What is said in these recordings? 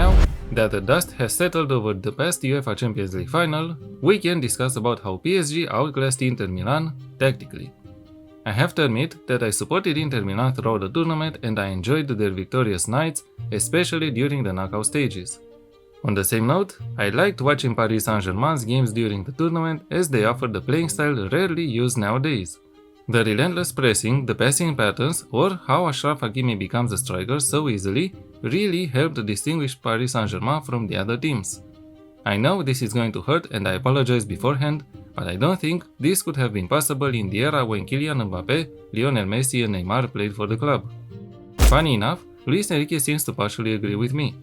Now that the dust has settled over the past UEFA Champions League final, we can discuss about how PSG outclassed Inter Milan tactically. I have to admit that I supported Inter Milan throughout the tournament and I enjoyed their victorious nights, especially during the knockout stages. On the same note, I liked watching Paris Saint-Germain's games during the tournament as they offered a playing style rarely used nowadays. The relentless pressing, the passing patterns, or how Achraf Hakimi becomes a striker so easily really helped distinguish Paris Saint-Germain from the other teams. I know this is going to hurt and I apologize beforehand, but I don't think this could have been possible in the era when Kylian Mbappe, Lionel Messi and Neymar played for the club. Funny enough, Luis Enrique seems to partially agree with me.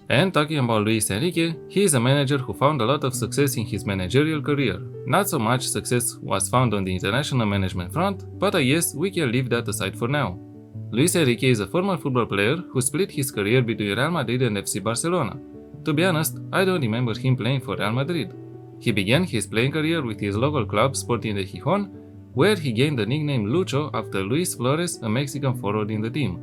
And talking about Luis Enrique, he is a manager who found a lot of success in his managerial career. Not so much success was found on the international management front, but I guess we can leave that aside for now. Luis Enrique is a former football player who split his career between Real Madrid and FC Barcelona. To be honest, I don't remember him playing for Real Madrid. He began his playing career with his local club Sporting de Gijón, where he gained the nickname Lucho after Luis Flores, a Mexican forward in the team.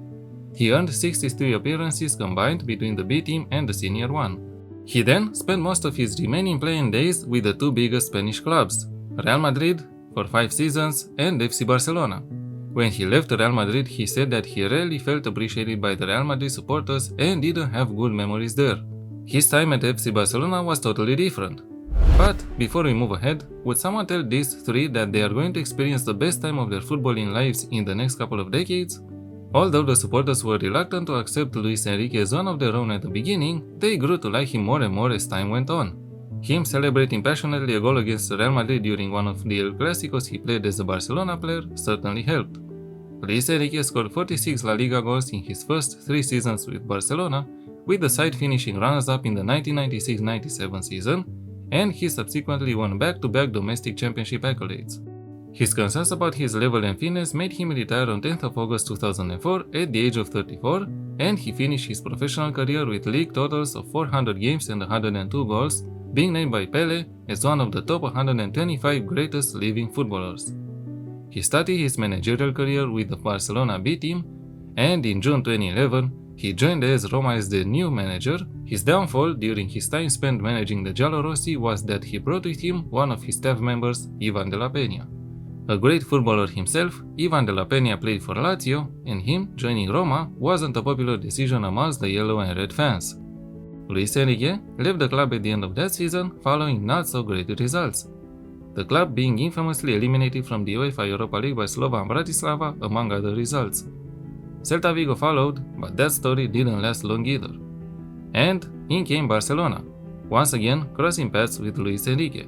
He earned 63 appearances combined between the B team and the senior one. He then spent most of his remaining playing days with the two biggest Spanish clubs, Real Madrid for 5 seasons and FC Barcelona. When he left Real Madrid, he said that he rarely felt appreciated by the Real Madrid supporters and didn't have good memories there. His time at FC Barcelona was totally different. But before we move ahead, would someone tell these three that they are going to experience the best time of their footballing lives in the next couple of decades? Although the supporters were reluctant to accept Luis Enrique as one of their own at the beginning, they grew to like him more and more as time went on. Him celebrating passionately a goal against Real Madrid during one of the El Clásicos he played as a Barcelona player certainly helped. Luis Enrique scored 46 La Liga goals in his first 3 seasons with Barcelona, with the side finishing runners-up in the 1996-97 season, and he subsequently won back-to-back domestic championship accolades. His concerns about his level and fitness made him retire on 10th of August 2004 at the age of 34, and he finished his professional career with league totals of 400 games and 102 goals, being named by Pele as one of the top 125 greatest living footballers. He started his managerial career with the Barcelona B team, and in June 2011, he joined AS Roma as the new manager. His downfall during his time spent managing the Giallorossi was that he brought with him one of his staff members, Ivan de la Peña. A great footballer himself, Ivan de la Peña played for Lazio, and him joining Roma wasn't a popular decision amongst the yellow and red fans. Luis Enrique left the club at the end of that season following not so great results, the club being infamously eliminated from the UEFA Europa League by Slovan Bratislava among other results. Celta Vigo followed, but that story didn't last long either. And in came Barcelona, once again crossing paths with Luis Enrique.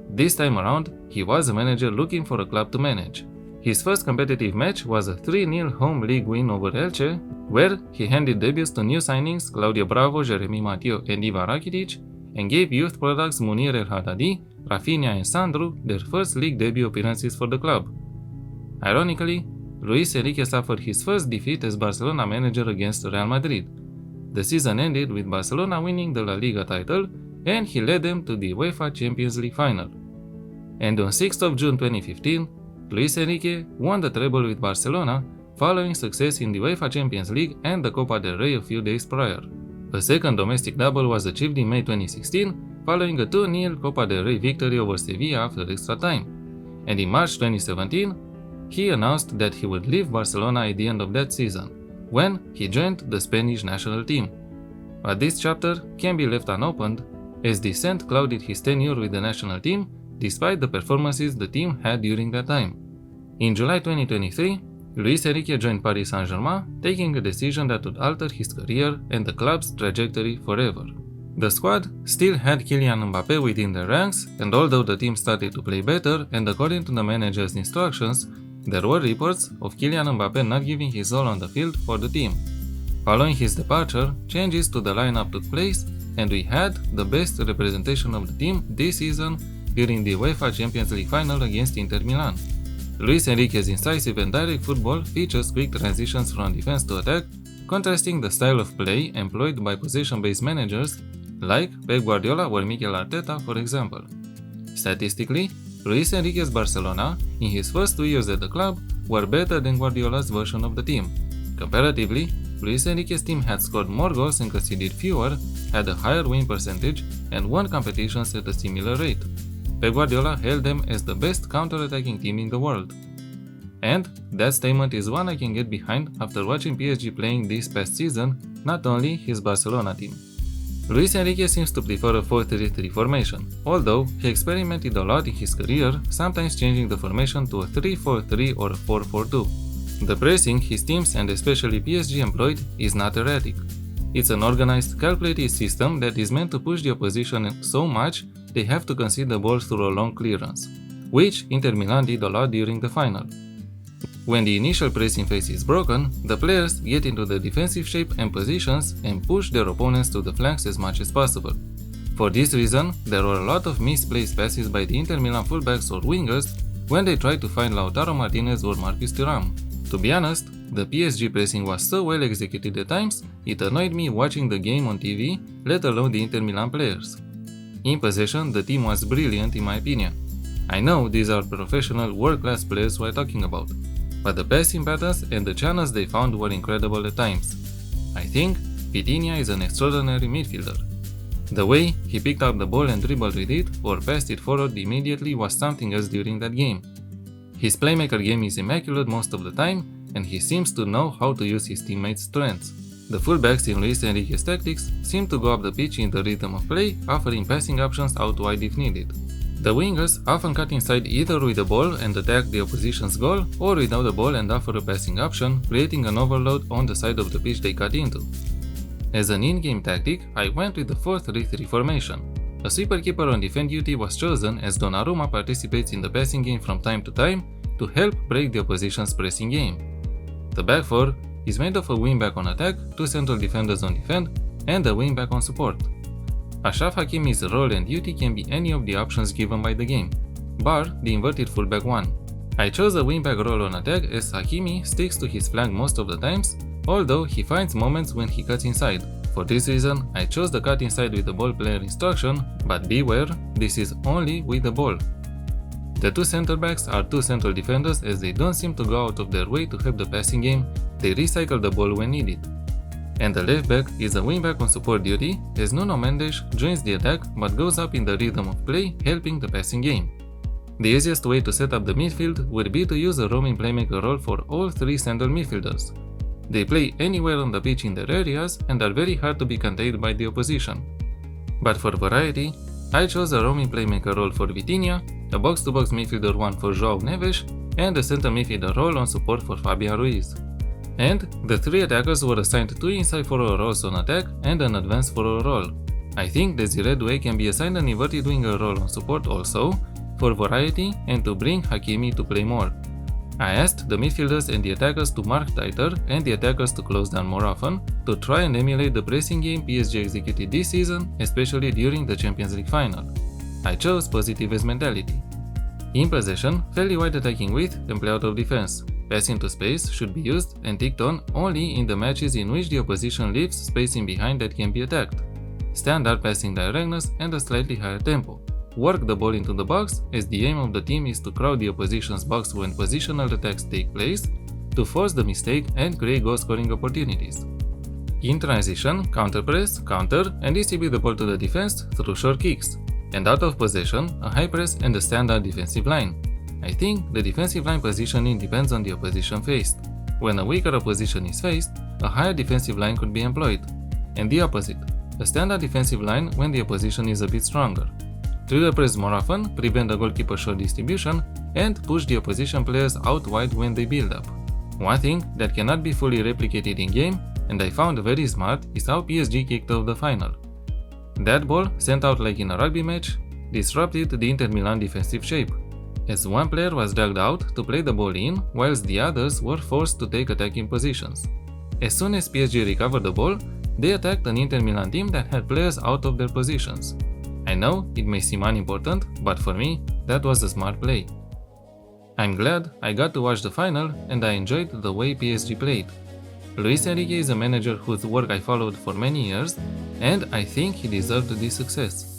This time around, he was a manager looking for a club to manage. His first competitive match was a 3-0 home league win over Elche, where he handed debuts to new signings Claudio Bravo, Jeremy Mathieu and Ivan Rakitic, and gave youth products Munir El Haddadi, Rafinha and Sandro their first league debut appearances for the club. Ironically, Luis Enrique suffered his first defeat as Barcelona manager against Real Madrid. The season ended with Barcelona winning the La Liga title, and he led them to the UEFA Champions League final. And on 6th of June 2015, Luis Enrique won the treble with Barcelona, following success in the UEFA Champions League and the Copa del Rey a few days prior. A second domestic double was achieved in May 2016, following a 2-0 Copa del Rey victory over Sevilla after extra time. And in March 2017, he announced that he would leave Barcelona at the end of that season, when he joined the Spanish national team. But this chapter can be left unopened, as dissent clouded his tenure with the national team despite the performances the team had during that time. In July 2023, Luis Enrique joined Paris Saint-Germain, taking a decision that would alter his career and the club's trajectory forever. The squad still had Kylian Mbappe within their ranks, and although the team started to play better and according to the manager's instructions, there were reports of Kylian Mbappe not giving his all on the field for the team. Following his departure, changes to the lineup took place, and we had the best representation of the team this season during the UEFA Champions League final against Inter Milan. Luis Enrique's incisive and direct football features quick transitions from defense to attack, contrasting the style of play employed by possession-based managers like Pep Guardiola or Mikel Arteta, for example. Statistically, Luis Enrique's Barcelona, in his first 2 years at the club, were better than Guardiola's version of the team. Comparatively, Luis Enrique's team had scored more goals and conceded fewer, had a higher win percentage, and won competitions at a similar rate. Pep Guardiola hailed them as the best counter-attacking team in the world. And that statement is one I can get behind after watching PSG playing this past season, not only his Barcelona team. Luis Enrique seems to prefer a 4-3-3 formation, although he experimented a lot in his career, sometimes changing the formation to a 3-4-3 or a 4-4-2. The pressing his teams and especially PSG employed is not erratic. It's an organized, calculated system that is meant to push the opposition so much they have to concede the ball through a long clearance, which Inter Milan did a lot during the final. When the initial pressing phase is broken, the players get into the defensive shape and positions and push their opponents to the flanks as much as possible. For this reason, there were a lot of misplaced passes by the Inter Milan fullbacks or wingers when they tried to find Lautaro Martinez or Marcus Thuram. To be honest, the PSG pressing was so well executed at times, it annoyed me watching the game on TV, let alone the Inter Milan players. In possession, the team was brilliant in my opinion. I know these are professional, world-class players we're talking about, but the passing patterns and the channels they found were incredible at times. I think Vitinha is an extraordinary midfielder. The way he picked up the ball and dribbled with it or passed it forward immediately was something else during that game. His playmaker game is immaculate most of the time, and he seems to know how to use his teammates' strengths. The fullbacks in Luis Enrique's tactics seem to go up the pitch in the rhythm of play, offering passing options out wide if needed. The wingers often cut inside either with the ball and attack the opposition's goal, or without the ball and offer a passing option, creating an overload on the side of the pitch they cut into. As an in-game tactic, I went with the 4-3-3 formation. A sweeper keeper on defense duty was chosen as Donnarumma participates in the passing game from time to time to help break the opposition's pressing game. The back four is made of a wingback on attack, 2 central defenders on defense, and a wingback on support. Achraf Hakimi's role and duty can be any of the options given by the game, bar the inverted fullback one. I chose a wingback role on attack as Hakimi sticks to his flank most of the times, although he finds moments when he cuts inside. For this reason, I chose the cut inside with the ball player instruction, but beware, this is only with the ball. The 2 center backs are 2 central defenders as they don't seem to go out of their way to help the passing game, they recycle the ball when needed. And the left back is a wingback on support duty as Nuno Mendes joins the attack but goes up in the rhythm of play, helping the passing game. The easiest way to set up the midfield would be to use a roaming playmaker role for all 3 central midfielders. They play anywhere on the pitch in their areas and are very hard to be contained by the opposition. But for variety, I chose a roaming playmaker role for Vitinha, a box-to-box midfielder one for João Neves, and a center midfielder role on support for Fabian Ruiz. And the 3 attackers were assigned 2 inside forward roles on attack and an advanced forward role. I think Desiree Doué can be assigned an inverted winger role on support also, for variety and to bring Hakimi to play more. I asked the midfielders and the attackers to mark tighter and the attackers to close down more often, to try and emulate the pressing game PSG executed this season, especially during the Champions League final. I chose positivist mentality. In possession, fairly wide attacking width and play out of defense. Passing to space should be used and ticked on only in the matches in which the opposition leaves space in behind that can be attacked. Standard passing directness and a slightly higher tempo. Work the ball into the box as the aim of the team is to crowd the opposition's box when positional attacks take place, to force the mistake and create goal scoring opportunities. In transition, counter-press, counter and distribute the ball to the defense through short kicks. And out of possession, a high press and a standard defensive line. I think the defensive line positioning depends on the opposition faced. When a weaker opposition is faced, a higher defensive line could be employed. And the opposite, a standard defensive line when the opposition is a bit stronger. Trigger press more often, prevent the goalkeeper short distribution, and push the opposition players out wide when they build up. One thing that cannot be fully replicated in game, and I found very smart, is how PSG kicked off the final. That ball, sent out like in a rugby match, disrupted the Inter Milan defensive shape, as one player was dragged out to play the ball in, whilst the others were forced to take attacking positions. As soon as PSG recovered the ball, they attacked an Inter Milan team that had players out of their positions. I know it may seem unimportant, but for me, that was a smart play. I'm glad I got to watch the final and I enjoyed the way PSG played. Luis Enrique is a manager whose work I followed for many years, and I think he deserved this success.